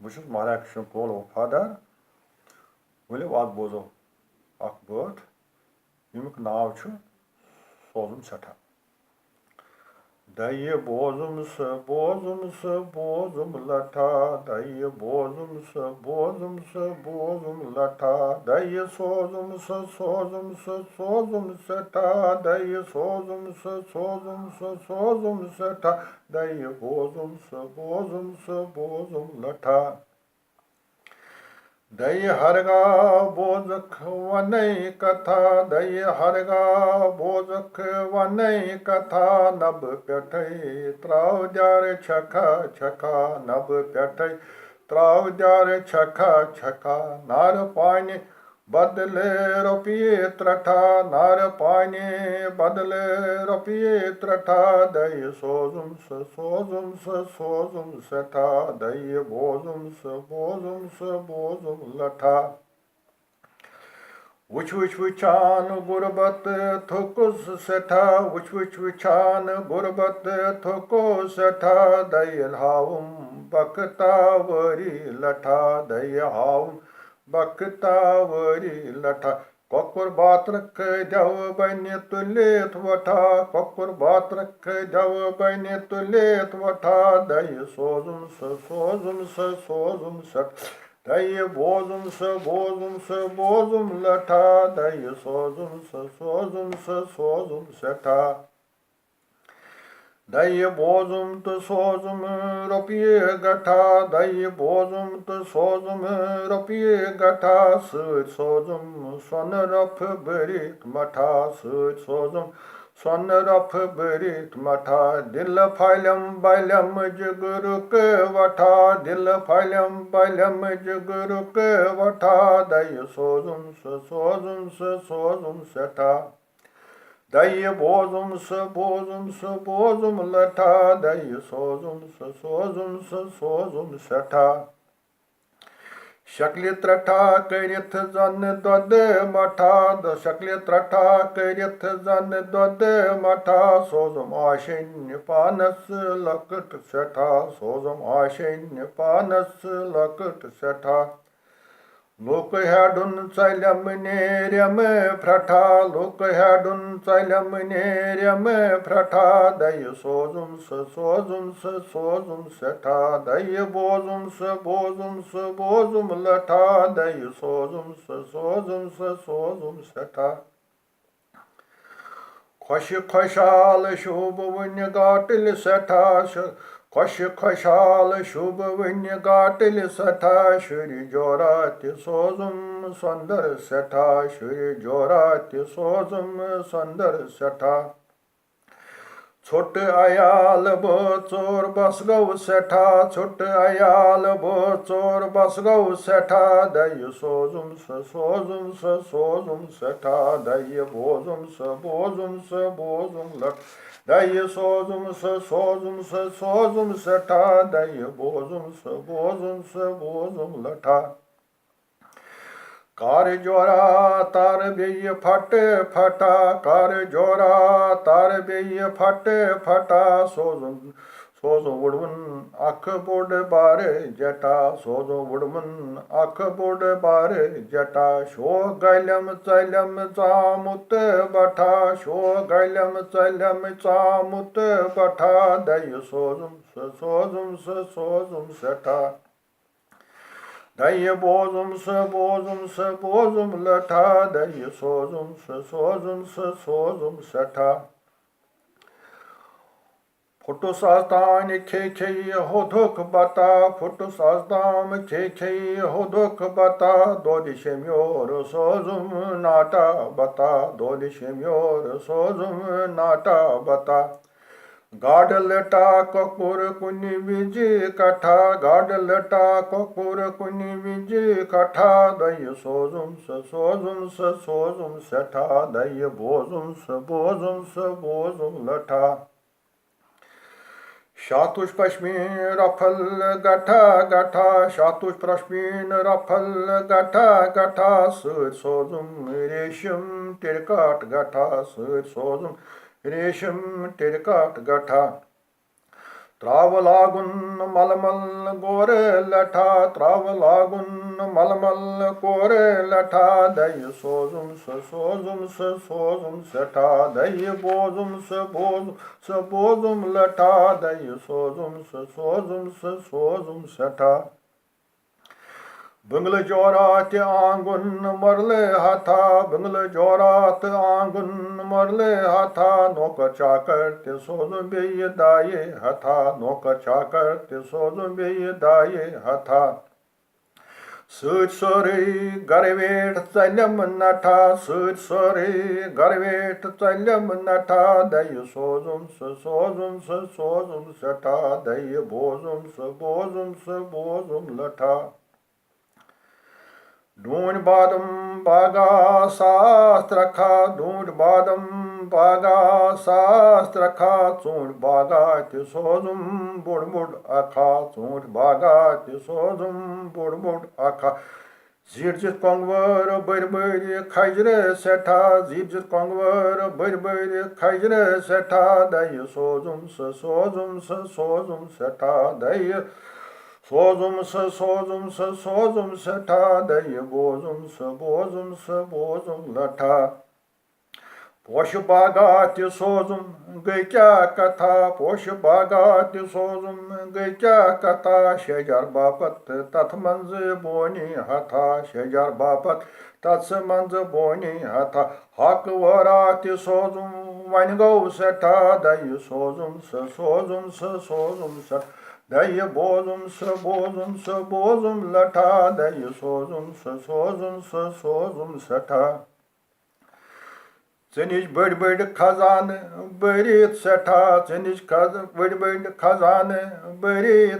Bus Mahrak Shinkol वफादार William Wat Bozo Akbert Yumuk Nauchu Sozum Sata Dayı bozumsa bozum lata Dayı bozum lata Dayı sozum sata Dayı sozum sata Dayı bozum lata Dayı harga bozuk vanay katha Dayı harga bozuk vanay katha Nab pyathay trav jar chaka Nab pyathay trav jar chaka Nar pani badle rupiye trata Nar pani badle rupiye trata Dayı sozum sata Dayı bozum lata Vuçan gurbat thokus seta Vuçan gurbat thokus seta Dayı havum bakta vari lata Dayı havum bakta vari lata Kokur baat rakh jav bani tulet vata Kokur baat rakh jav bani tulet vata Dayı sozum sat Dayı bozum lata Dayı sozum sata Dayı bozum tu sozum rupiye gata Dayı bozum tu sozum rupiye gata Sıç sozum son rap berit mata Sıç sozum son rap berit mata Dil faylem juguruk vata Dil faylem juguruk vata Dayı sozum seta Dayı bozum lata Dayı sozum seta Şakli trata kayrit zan dod mata Şakli trata kayrit zan dod mata Sozum aşin panas lakıt seta Sozum aşin panas lakıt seta Lok hadun saylem nerem prata Lok hadun saylem nerem prata Dayı sozum seta Dayı bozum lata Dayı sozum seta Koşal şubun gatil seta Koşal şubun gatil seta Şuri jorati sozum sandar seta Şuri jorati sozum sandar seta Çot ayal bo çor basgav seta Çot ayal bo çor basgav seta Dayı sozum seta Dayı bozum lat Dayı sozum seta Dayı bozum lata Kar jora tar beyi fata Kar jora tar beyi fata Sozum vurmun ak bod bare jata Sozum vurmun ak bod bare jata Şo gaylem zamut bata Şo gaylem zamut bata Dayı sozum seta Dayı bozum lata Dayı sozum seta Foto sazdan keke hodok bata Foto sazdan keke hodok bata Dolişemiyor sozum nata bata Dolişemiyor sozum nata bata Gadalata kokur kuni viji katha Gadalata kokur kuni viji katha Dayı sozum seta Dayı bozum lata Şatuş paşmin rafal gata Şatuş paşmin rafal gata Sıç sozum reşim terkat gata Sıç sozum रेशम टिरकाट गठा त्राव लागुन मलमल गोर लठा, त्राव लागुन मलमल core लठा, दय सोजुम सठा, दय बोजुम लठा, दय सोजुम सठा। Bungla jorat angun marle hatha, bungla jorat angun marle hatha, noka chakar te sozum beye daye hatha, noka chakar te sozum beye daye hatha. Such sorry garvet tsalyam natha, such sorry garvet tsalyam natha, day sozum sata, day bozum latha. ढूंढ बादम बागा शास्त्र खा, ढूंढ बादम बागा शास्त्र खा, चूंढ बागा ते सोजुम बुड़ आखा, चूंढ बागा ते सोजुम बुड़ आखा। Zit kongwer बर खजरे सेठा, zit kongwer बर खजरे सेठा, दय सोजुम सेठा, दय सोजुम सठा, दय बोजुम लठा। पोश बागा ते सोजुम गई क्या कथा, पोश बागा ते सोजुम गई क्या कथा, शेजार बापत तथ मंज बोनी हथा, शेजार बापत तत्स मंज बोनी हथा। हक वरा ते सोजुम वन गौ सेठा, दय सोजुम सठा, दय बोजुम लठा, दय सोजुम सठा। Ценич бड़ खजान बरित सठा, ценич बड़ खजान बरित